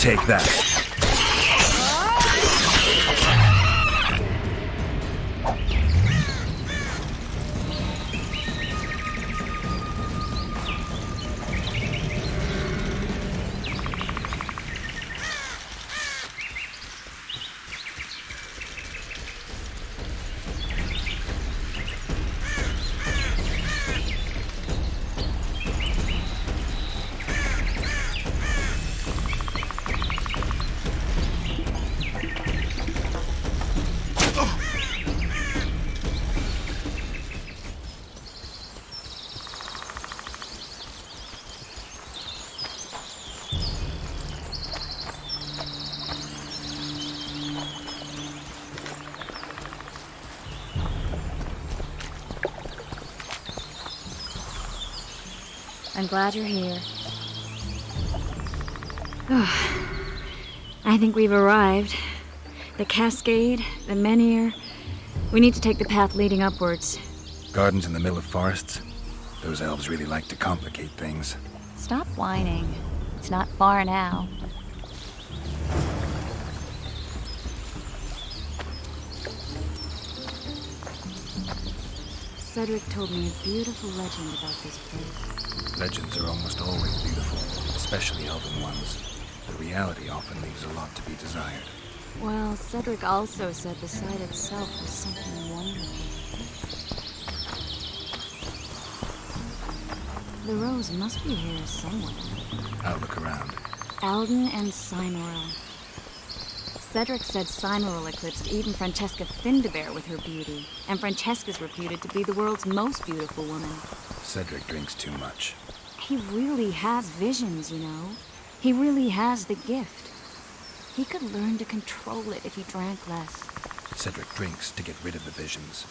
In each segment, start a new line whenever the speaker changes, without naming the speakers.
Take that.
I'm glad you're here. I think we've arrived. The cascade, the menhir. We need to take the path leading upwards.
Gardens in the middle of forests? Those elves really like to complicate things.
Stop whining. It's not far now. Cedric told me a beautiful legend about this place.
Legends are almost always beautiful, especially elven ones. The reality often leaves a lot to be desired.
Well, Cedric also said the site itself was something wonderful. The rose must be here somewhere.
I'll look around.
Alden and Cymoril. Cedric said Cymoril eclipsed even Francesca Findabair with her beauty, and Francesca's reputed to be the world's most beautiful woman.
Cedric drinks too much.
He really has visions, you know. He really has the gift. He could learn to control it if he drank less.
Cedric drinks to get rid of the visions,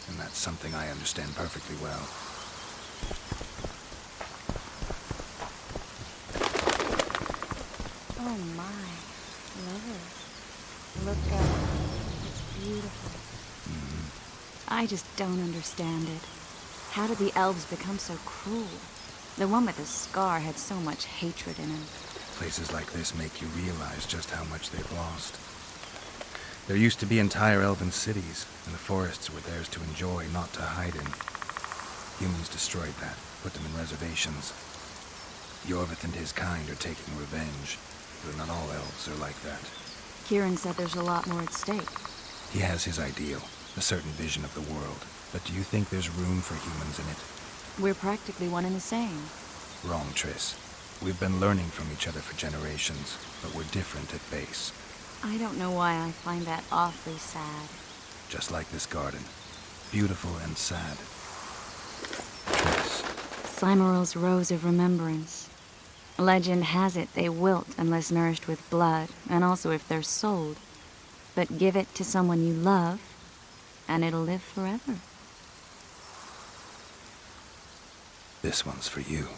and that's something I understand perfectly well.
Oh my, lovely. Look at it. It's beautiful. I just don't understand it. How did the elves become so cruel? The one with the scar had so much hatred in him.
Places like this make you realize just how much they've lost. There used to be entire elven cities, and the forests were theirs to enjoy, not to hide in. Humans destroyed that, put them in reservations. Yorvith and his kind are taking revenge, though not all elves are like that.
Kieran said there's a lot more at stake.
He has his ideal, a certain vision of the world. But do you think there's room for humans in it?
We're practically one and the same.
Wrong, Triss. We've been learning from each other for generations, but we're different at base.
I don't know why I find that awfully sad.
Just like this garden. Beautiful and sad. Triss.
Cymoril's Rose of Remembrance. Legend has it they wilt unless nourished with blood, and also if they're sold. But give it to someone you love, and it'll live forever.
This one's for you.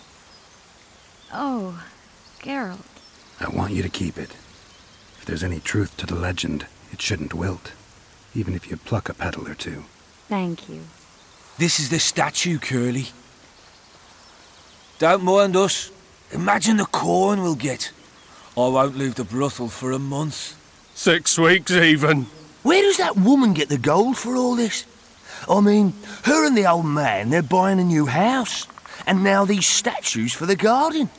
Oh, Geralt.
I want you to keep it. If there's any truth to the legend, it shouldn't wilt, even if you pluck a petal or two.
Thank you.
This is the statue, Curly. Don't mind us. Imagine the corn we'll get. I won't leave the brothel for a month.
6 weeks even.
Where does that woman get the gold for all this? I mean, her and the old man, they're buying a new house. And now these statues for the garden.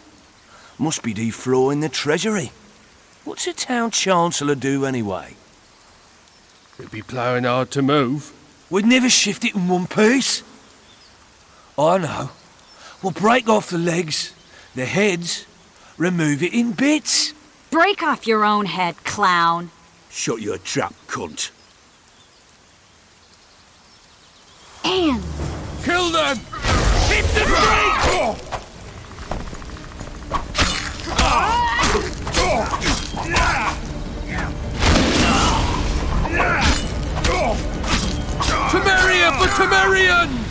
Must be deflawing the treasury. What's a town chancellor do anyway?
It'd be ploughing hard to move.
We'd never shift it in one piece. I know. We'll break off the legs, the heads, remove it in bits.
Break off your own head, clown.
Shut your trap, cunt.
Anne!
Kill them!
Hit the brake!
Temeria for Temerians!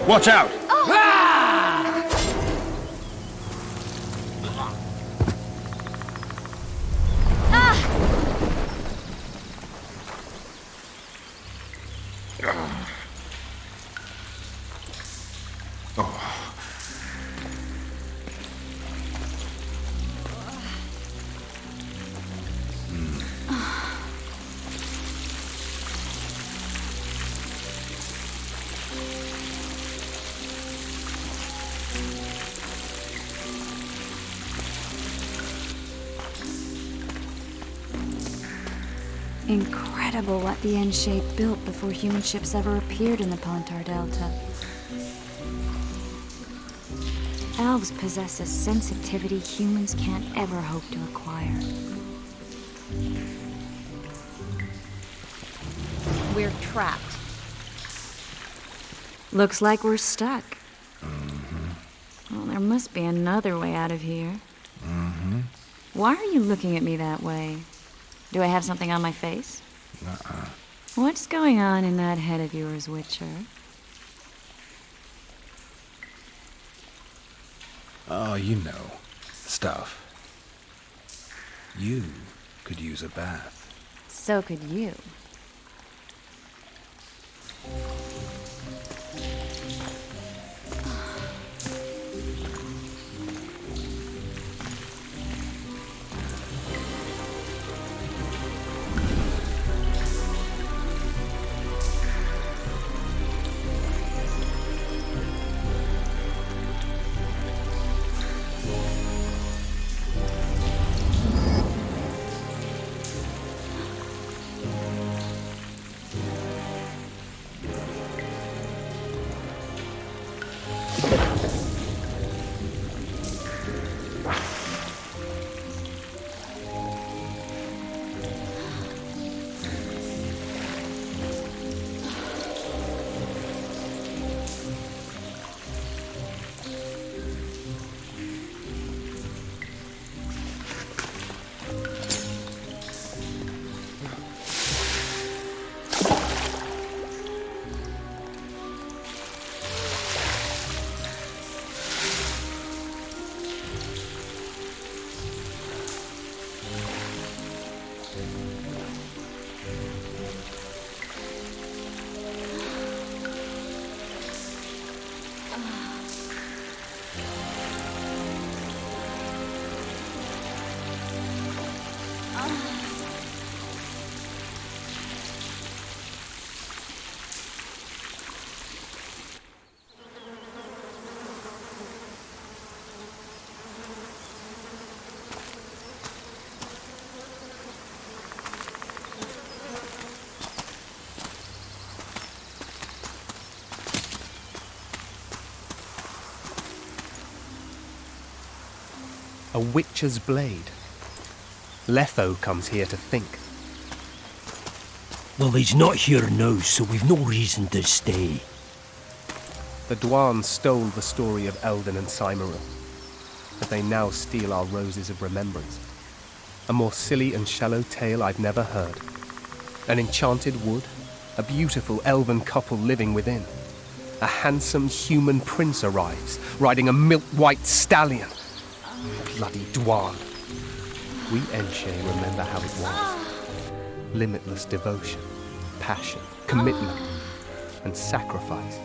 Watch out!
Incredible what the N-shape built before human ships ever appeared in the Pontar Delta. Elves possess a sensitivity humans can't ever hope to acquire. We're trapped. Looks like we're stuck. Well, there must be another way out of here. Why are you looking at me that way? Do I have something on my face? What's going on in that head of yours, Witcher?
Oh, you know. Stuff. You could use a bath.
So could you.
A witcher's blade. Letho comes here to think.
Well, he's not here now, so we've no reason to stay.
The Dwan stole the story of Eldon and Cymoril, but they now steal our roses of remembrance. A more silly and shallow tale I've never heard. An enchanted wood, a beautiful elven couple living within. A handsome human prince arrives, riding a milk-white stallion. Bloody Dwan. We Enshe remember how it was. Limitless devotion, passion, commitment, and sacrifice.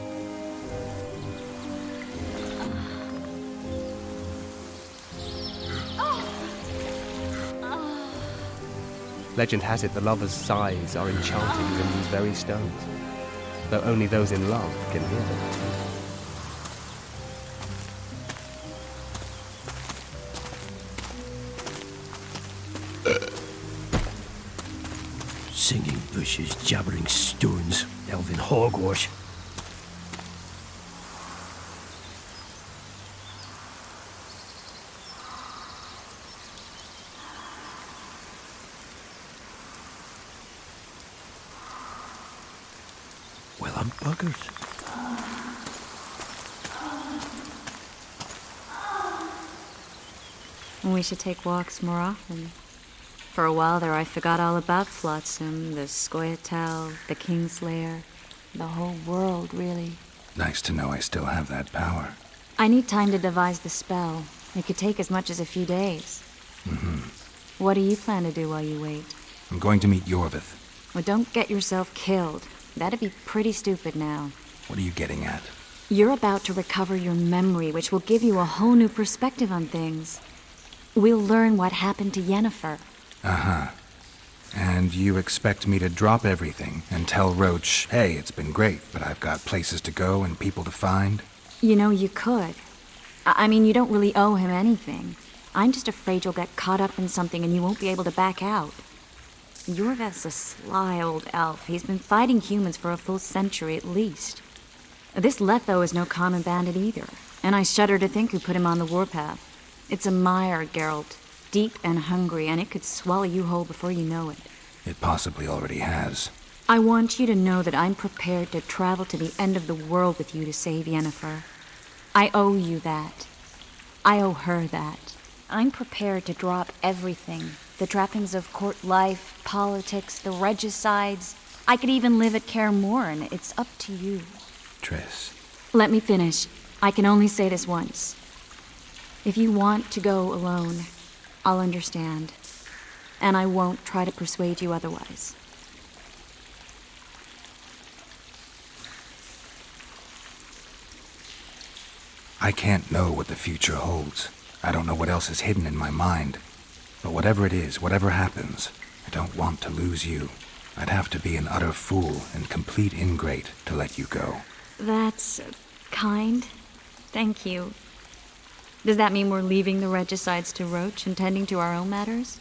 Legend has it the lovers' sighs are enchanted within these very stones, though only those in love can hear them.
Singing bushes, jabbering stones, elven hogwash. Well, I'm buggered.
We should take walks more often. For a while there I forgot all about Flotsam, the Scoia'tael, the Kingslayer, the whole world, really.
Nice to know I still have that power.
I need time to devise the spell. It could take as much as a few days. What do you plan to do while you wait?
I'm going to meet Yorvith.
Well, don't get yourself killed. That'd be pretty stupid now.
What are you getting at?
You're about to recover your memory, which will give you a whole new perspective on things. We'll learn what happened to Yennefer.
Uh-huh. And you expect me to drop everything and tell Roach, hey, it's been great, but I've got places to go and people to find?
You know, you could. I mean, you don't really owe him anything. I'm just afraid you'll get caught up in something and you won't be able to back out. Yorvith's a sly old elf. He's been fighting humans for a full century at least. This Letho is no common bandit either, and I shudder to think who put him on the warpath. It's a mire, Geralt. Deep and hungry, and it could swallow you whole before you know it.
It possibly already has.
I want you to know that I'm prepared to travel to the end of the world with you to save Yennefer. I owe you that. I owe her that. I'm prepared to drop everything. The trappings of court life, politics, the regicides. I could even live at Kaer Morhen. It's up to you.
Triss.
Let me finish. I can only say this once. If you want to go alone, I'll understand. And I won't try to persuade you otherwise.
I can't know what the future holds. I don't know what else is hidden in my mind. But whatever it is, whatever happens, I don't want to lose you. I'd have to be an utter fool and complete ingrate to let you go.
That's kind. Thank you. Does that mean we're leaving the regicides to Roach and tending to our own matters?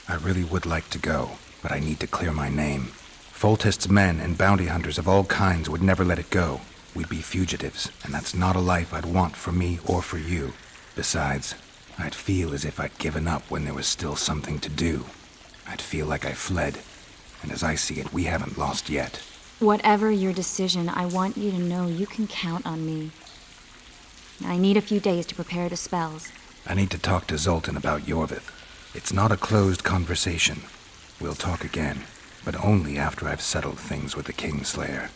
I really would like to go, but I need to clear my name. Foltest's men and bounty hunters of all kinds would never let it go. We'd be fugitives, and that's not a life I'd want for me or for you. Besides, I'd feel as if I'd given up when there was still something to do. I'd feel like I fled, and as I see it, we haven't lost yet.
Whatever your decision, I want you to know you can count on me. I need a few days to prepare the spells.
I need to talk to Zoltan about Yorvith. It's not a closed conversation. We'll talk again, but only after I've settled things with the Kingslayer.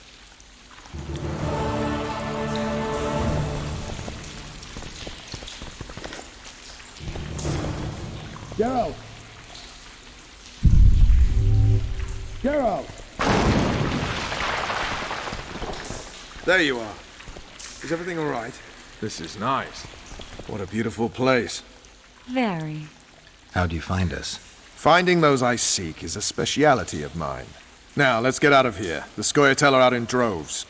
Geralt! Geralt!
There you are. Is everything all right?
This is nice.
What a beautiful place.
Very.
How'd you find us?
Finding those I seek is a speciality of mine. Now, let's get out of here. The Scoia'tael are out in droves.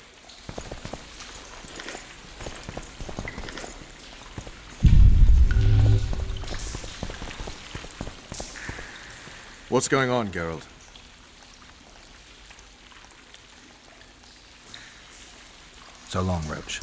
What's going on, Geralt?
So long, Roach.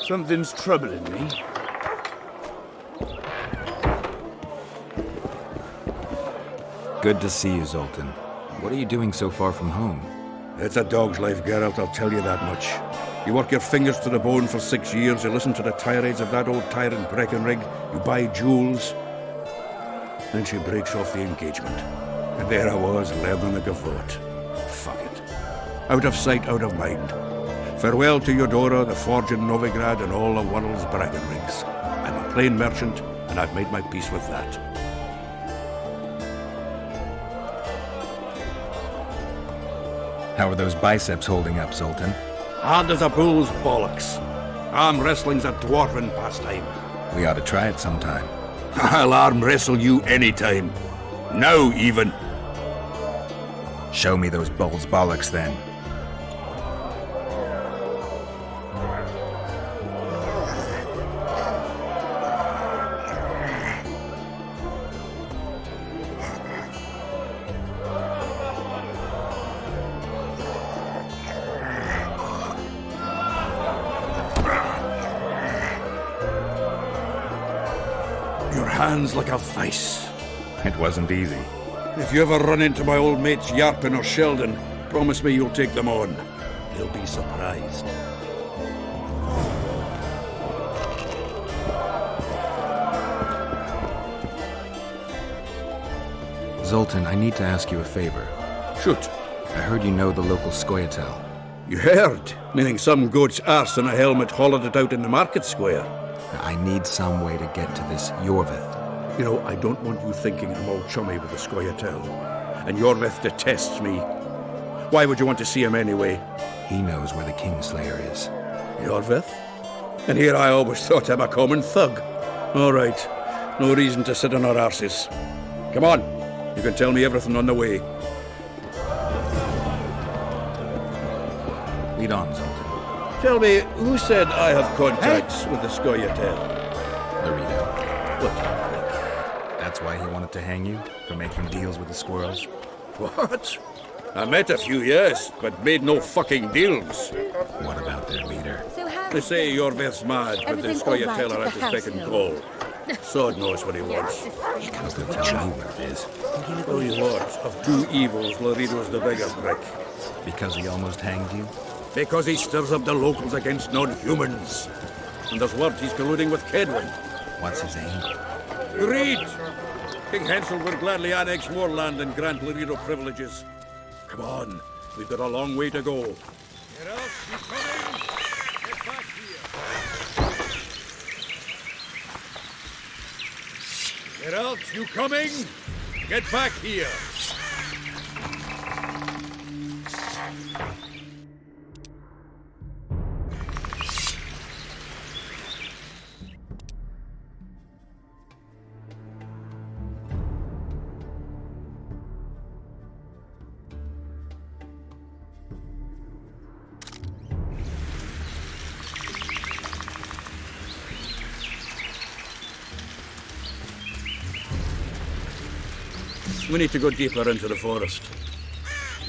Something's troubling me.
Good to see you, Zoltan. What are you doing so far from home?
It's a dog's life, Geralt, I'll tell you that much. You work your fingers to the bone for 6 years, you listen to the tirades of that old tyrant Breckenrig, you buy jewels. Then she breaks off the engagement. And there I was, learning a gavotte. Fuck it. Out of sight, out of mind. Farewell to Eudora, the forge in Novigrad, and all the world's Breckenrigs. I'm a plain merchant, and I've made my peace with that.
How are those biceps holding up, Zoltan?
Hard as a bull's bollocks. Arm wrestling's a dwarven pastime.
We ought to try it sometime.
I'll arm wrestle you anytime. Now, even.
Show me those bull's bollocks, then.
Your hand's like a vice.
It wasn't easy.
If you ever run into my old mates Yarpin or Sheldon, promise me you'll take them on. They'll be surprised.
Zoltan, I need to ask you a favor.
Shoot.
I heard you know the local Skoyatel.
You heard? Meaning some goat's arse in a helmet hollowed it out in the market square.
I need some way to get to this Yorvith.
You know, I don't want you thinking I'm all chummy with the Skoyatel. And Yorvith detests me. Why would you want to see him anyway?
He knows where the Kingslayer is.
Yorvith? And here I always thought him a common thug. All right. No reason to sit on our arses. Come on. You can tell me everything on the way.
Lead on, Zoltan.
Tell me, who said I have contacts with the Skoyatel?
Larito.
What do you think?
That's why he wanted to hang you? For making deals with the squirrels?
What? I met a few, yes, but made no fucking deals.
What about their leader?
They say Yorvith's mad, but the Skoyatel are at his beck and call. Sod knows what he wants.
Because they'll tell me what it is.
Tell you what, of two evils, Larito's the bigger prick.
Because he almost hanged you?
Because he stirs up the locals against non-humans. And there's word he's colluding with Kedwin.
What's his aim?
Read! King Hansel would gladly annex more land and grant Larito privileges. Come on, we've got a long way to go. Geralt, you coming? Get back here. Geralt, you coming? Get back here. We need to go deeper into the forest.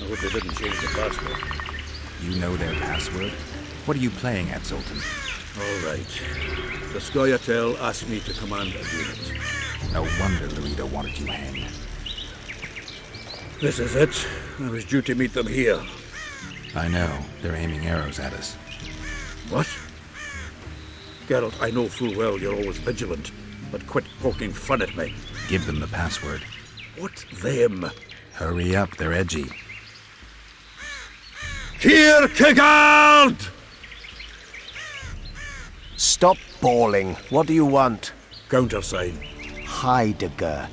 I hope they didn't change the password.
You know their password? What are you playing at, Zoltan?
All right. The Skoyatel asked me to command a unit.
No wonder Larito wanted you hanged.
This is it. I was due to meet them here.
I know. They're aiming arrows at us.
What? Geralt, I know full well you're always vigilant, but quit poking fun at me.
Give them the password.
What them?
Hurry up, they're edgy.
Kierkegaard!
Stop bawling. What do you want?
Countersign.
Heidegger.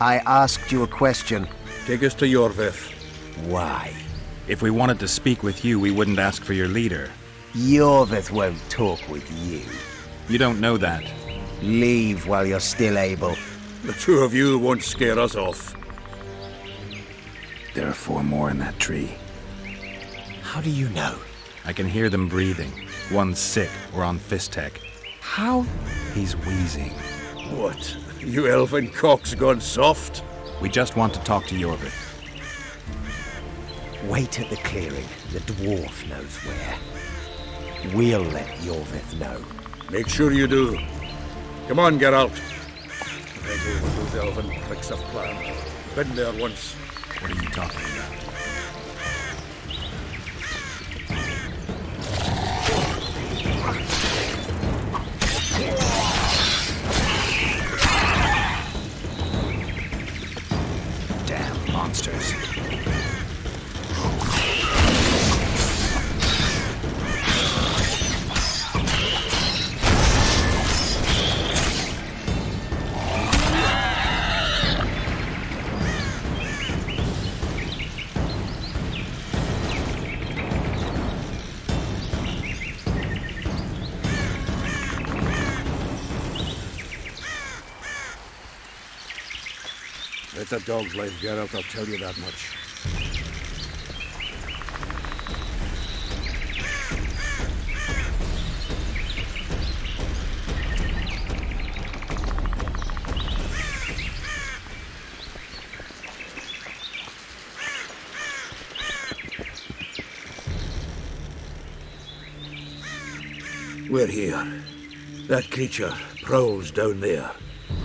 I asked you a question.
Take us to Yorvith.
Why?
If we wanted to speak with you, we wouldn't ask for your leader.
Yorvith won't talk with you.
You don't know that.
Leave while you're still able.
The two of you won't scare us off.
There are 4 more in that tree.
How do you know?
I can hear them breathing. One's sick or on Fistech.
How?
He's wheezing.
What? You elfin cock's gone soft?
We just want to talk to Yorvith.
Wait at the clearing. The dwarf knows where.
We'll let Yorvith know.
Make sure you do. Come on, Geralt. Right over those elven pricks have planned. Been there once.
What are you talking about? Damn monsters.
It's a dog's life, Geralt, I'll tell you that much. We're here. That creature prowls down there.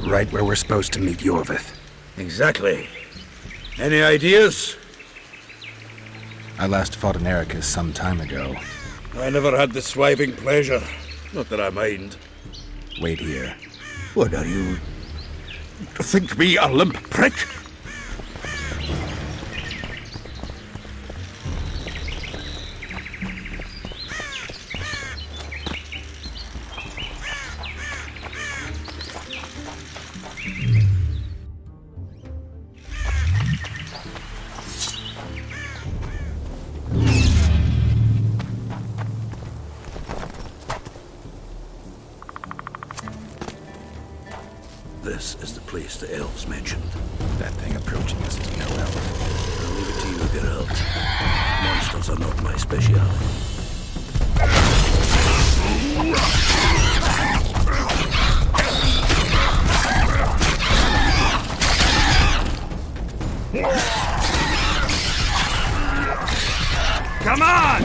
Right where we're supposed to meet Yorvith.
Exactly. Any ideas?
I last fought an Ericus some time ago.
I never had the swiving pleasure. Not that I mind.
Wait here.
What are you? Think me a limp prick? This is the place the elves mentioned.
That thing approaching us is no elf.
I'll leave it to you, Geralt. Monsters are not my speciality.
Come on!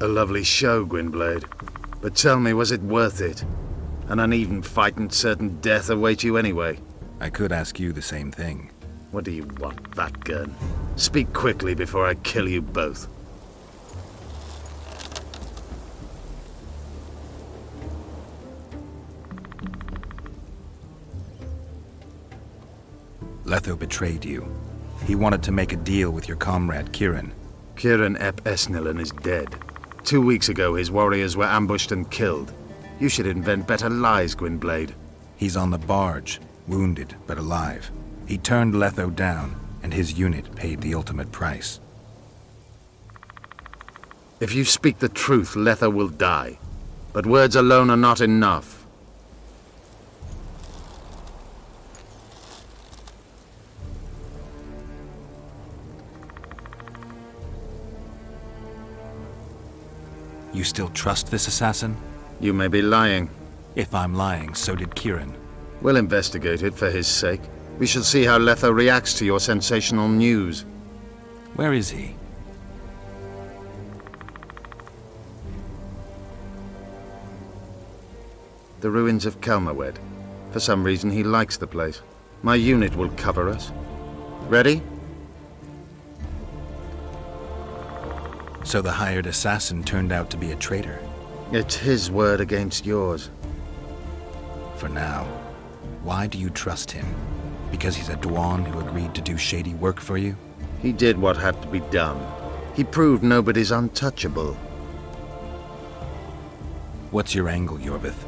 A lovely show, Gwynblade. But tell me, was it worth it? An uneven fight and certain death await you anyway.
I could ask you the same thing.
What do you want, that gun? Speak quickly before I kill you both.
Letho betrayed you. He wanted to make a deal with your comrade, Kieran.
Kieran Ep Esnilin is dead. 2 weeks ago, his warriors were ambushed and killed. You should invent better lies, Gwynblade.
He's on the barge, wounded but alive. He turned Letho down, and his unit paid the ultimate price.
If you speak the truth, Letho will die. But words alone are not enough.
You still trust this assassin?
You may be lying.
If I'm lying, so did Kieran.
We'll investigate it for his sake. We shall see how Letho reacts to your sensational news.
Where is he?
The ruins of Kelmawed. For some reason, he likes the place. My unit will cover us. Ready?
So the hired assassin turned out to be a traitor.
It's his word against yours.
For now. Why do you trust him? Because he's a Dwan who agreed to do shady work for you?
He did what had to be done. He proved nobody's untouchable.
What's your angle, Yorvith?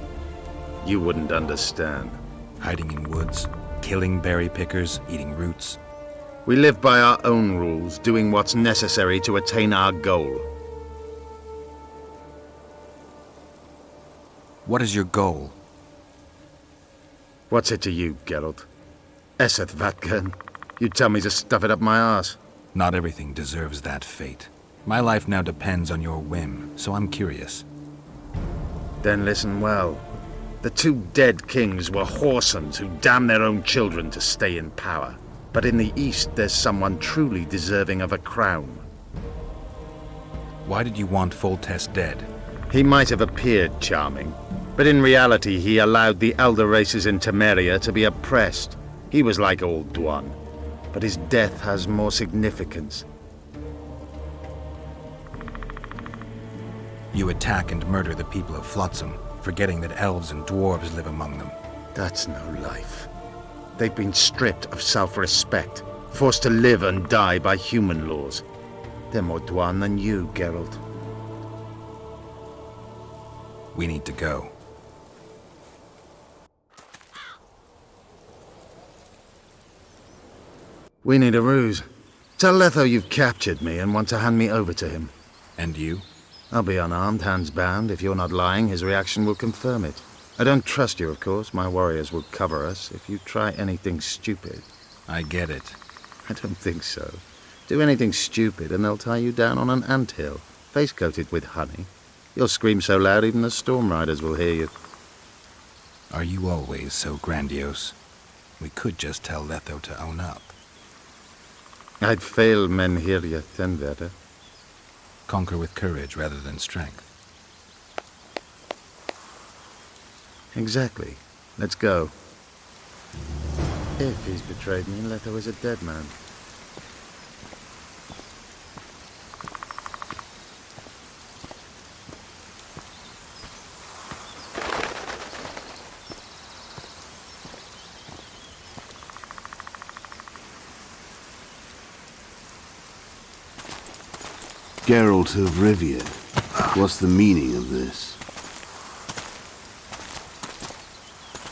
You wouldn't understand.
Hiding in woods, killing berry pickers, eating roots.
We live by our own rules, doing what's necessary to attain our goal.
What is your goal?
What's it to you, Geralt? Esseth Vatgern. You tell me to stuff it up my arse.
Not everything deserves that fate. My life now depends on your whim, so I'm curious.
Then listen well. The two dead kings were whoresomes who damned their own children to stay in power. But in the east, there's someone truly deserving of a crown.
Why did you want Foltest dead?
He might have appeared charming, but in reality he allowed the elder races in Temeria to be oppressed. He was like old Dwan, but his death has more significance.
You attack and murder the people of Flotsam, forgetting that elves and dwarves live among them.
That's no life. They've been stripped of self-respect, forced to live and die by human laws. They're more Dwan than you, Geralt.
We need to go.
We need a ruse. Tell Letho you've captured me and want to hand me over to him.
And you?
I'll be unarmed, hands bound. If you're not lying, his reaction will confirm it. I don't trust you, of course. My warriors will cover us if you try anything stupid.
I get it.
I don't think so. Do anything stupid and they'll tie you down on an anthill, face-coated with honey. You'll scream so loud even the storm riders will hear you.
Are you always so grandiose? We could just tell Letho to own up.
I'd fail men here yet, Tenverder.
Conquer with courage rather than strength.
Exactly. Let's go. If he's betrayed me, Letho is a dead man.
Geralt of Rivia. What's the meaning of this?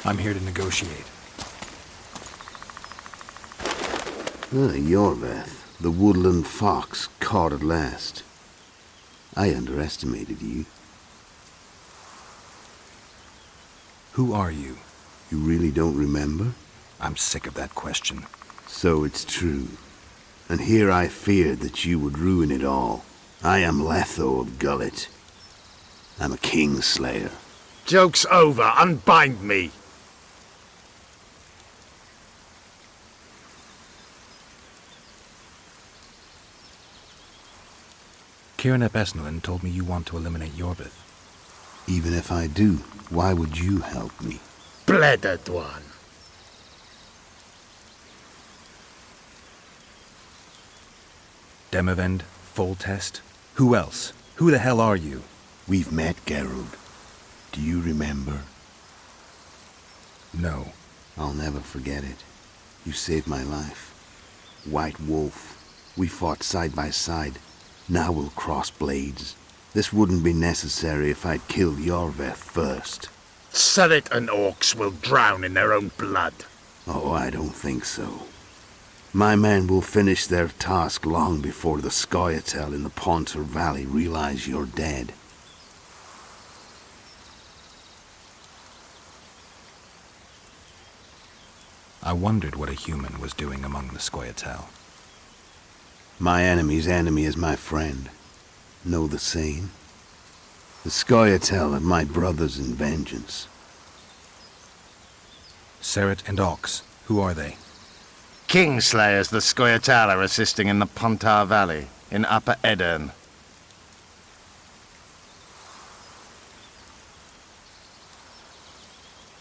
I'm here to negotiate.
Yorveth, the woodland fox, caught at last. I underestimated you.
Who are you?
You really don't remember?
I'm sick of that question.
So it's true. And here I feared that you would ruin it all. I am Letho of Gullet. I'm a kingslayer.
Joke's over. Unbind me.
Kieran ep Esnalin told me you want to eliminate Yorvith.
Even if I do, why would you help me?
Bleder Dwan.
Demavend, Foltest. Who else? Who the hell are you?
We've met, Geralt. Do you remember?
No.
I'll never forget it. You saved my life. White Wolf. We fought side by side. Now we'll cross blades. This wouldn't be necessary if I'd killed Yorveth first.
Surrit and orcs will drown in their own blood.
Oh, I don't think so. My men will finish their task long before the Scoia'tael in the Pontar Valley realize you're dead.
I wondered what a human was doing among the Scoia'tael.
My enemy's enemy is my friend. Know the saying? The Scoia'tael are my brothers in vengeance.
Surrit and Ox, who are they?
Kingslayers the Scoia'tael are assisting in the Pontar Valley, in Upper Edirn.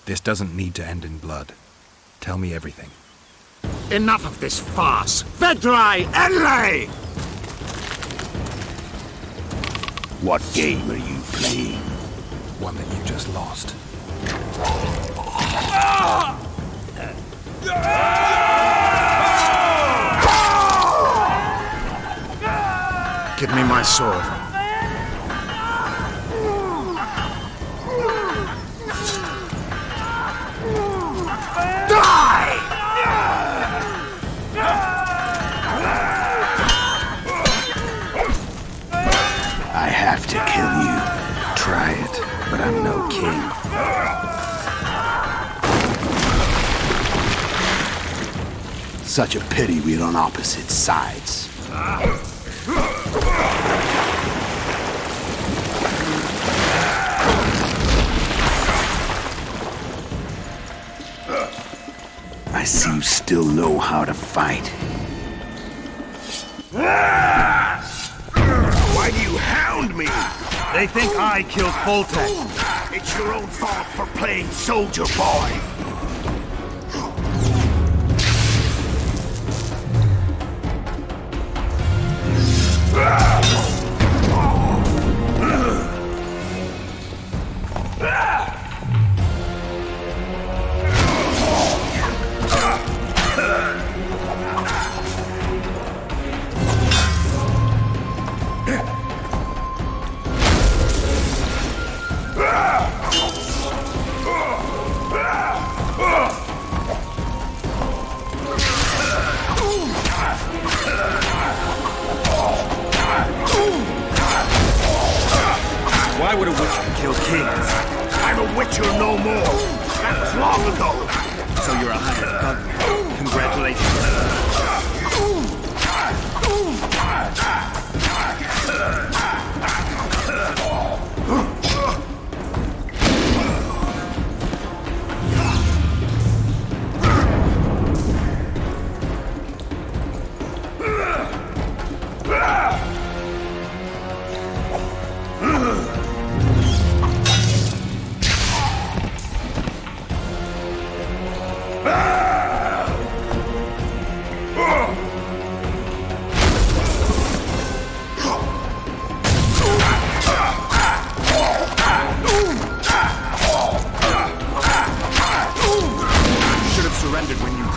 This doesn't need to end in blood. Tell me everything.
Enough of this farce! Vedrai Enlay!
What game are you playing?
One that you just lost.
Give me my sword.
I have to kill you. Try it, but I'm no king. Such a pity we're on opposite sides. I see you still know how to fight.
Why do you hound me? They think I killed Foltest. It's your own fault for playing soldier boy.
Why would a witcher kill kings?
I'm a witcher no more. That was long ago.
So you're a hired gun. Congratulations.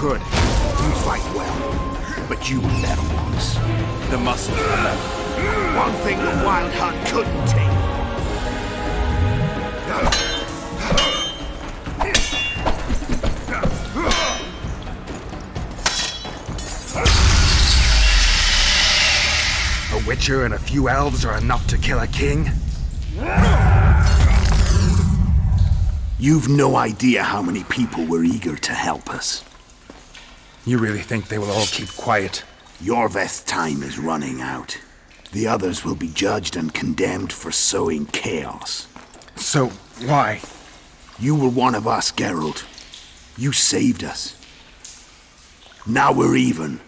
You fight well, but you were better once.
The muscle.
One thing the Wild Hunt couldn't take.
A witcher and a few elves are enough to kill a king?
You've no idea how many people were eager to help us.
You really think they will all keep quiet?
Yorveth's time is running out. The others will be judged and condemned for sowing chaos.
So, why?
You were one of us, Geralt. You saved us. Now we're even.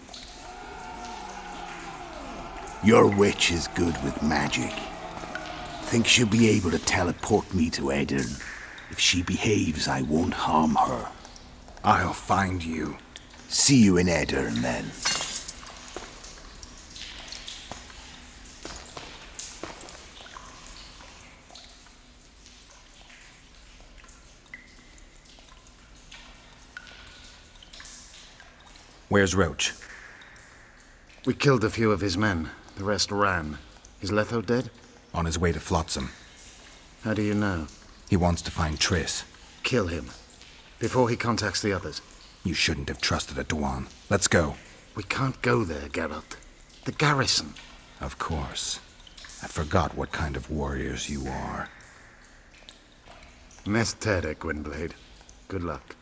Your witch is good with magic. Think she'll be able to teleport me to Edirn. If she behaves, I won't harm her.
I'll find you.
See you in Edirn, then.
Where's Roach?
We killed a few of his men. The rest ran. Is Letho dead?
On his way to Flotsam.
How do you know?
He wants to find Triss.
Kill him. Before he contacts the others.
You shouldn't have trusted a Dwan. Let's go.
We can't go there, Geralt. The garrison.
Of course. I forgot what kind of warriors you are.
Nest Tere, Gwynblade. Good luck.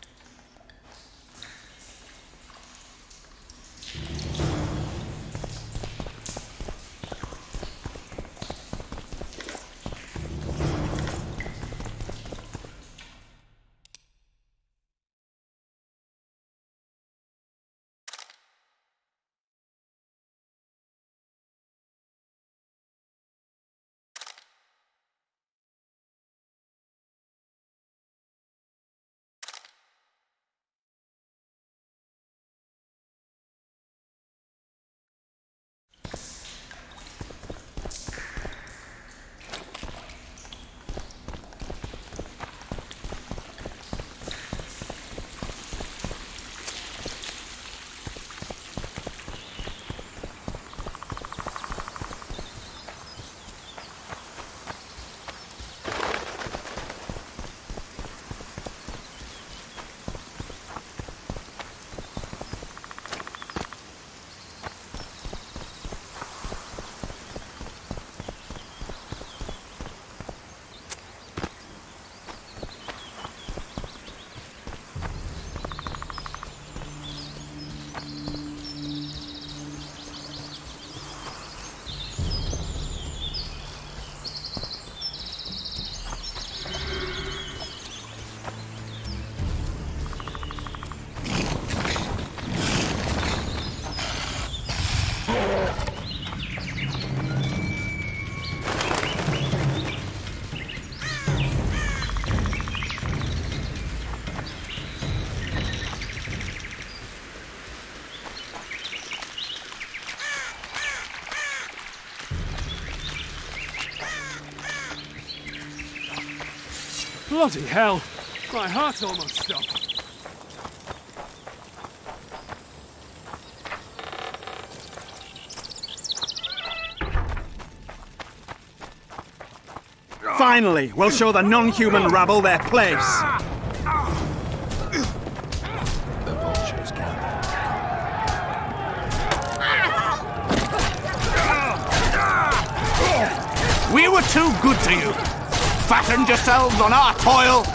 Bloody hell! My heart almost stopped.
Finally, we'll show the non-human rabble their place.
The vultures gather.
We were too good to you. Fattened yourselves on our toil.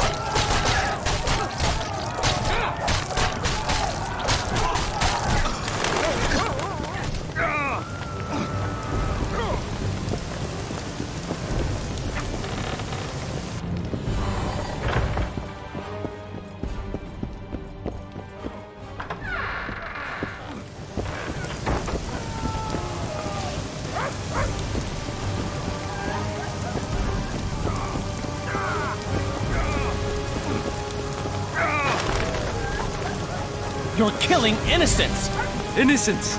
You're killing innocents!
Innocents?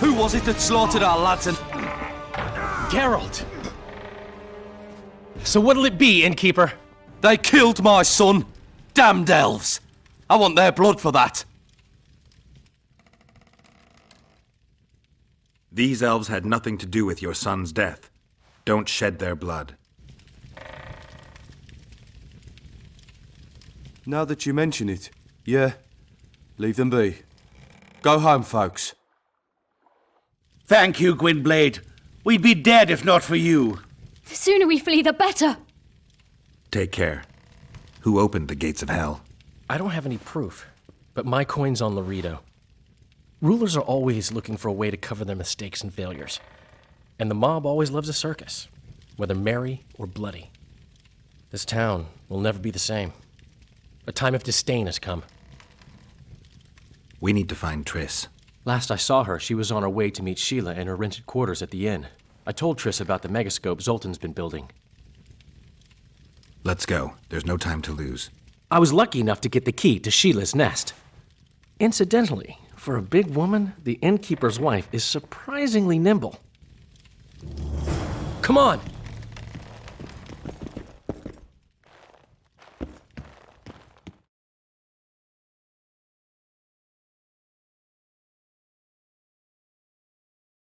Who was it that slaughtered our lads and...
Geralt! So what'll it be, innkeeper?
They killed my son. Damned elves. I want their blood for that.
These elves had nothing to do with your son's death. Don't shed their blood.
Now that you mention it, yeah. Leave them be. Go home, folks.
Thank you, Gwynblade. We'd be dead if not for you.
The sooner we flee, the better.
Take care. Who opened the gates of hell?
I don't have any proof, but my coin's on Laredo. Rulers are always looking for a way to cover their mistakes and failures. And the mob always loves a circus, whether merry or bloody. This town will never be the same. A time of disdain has come.
We need to find Triss.
Last I saw her, she was on her way to meet Sheila in her rented quarters at the inn. I told Triss about the megascope Zoltan's been building.
Let's go. There's no time to lose.
I was lucky enough to get the key to Sheila's nest. Incidentally, for a big woman, the innkeeper's wife is surprisingly nimble. Come on!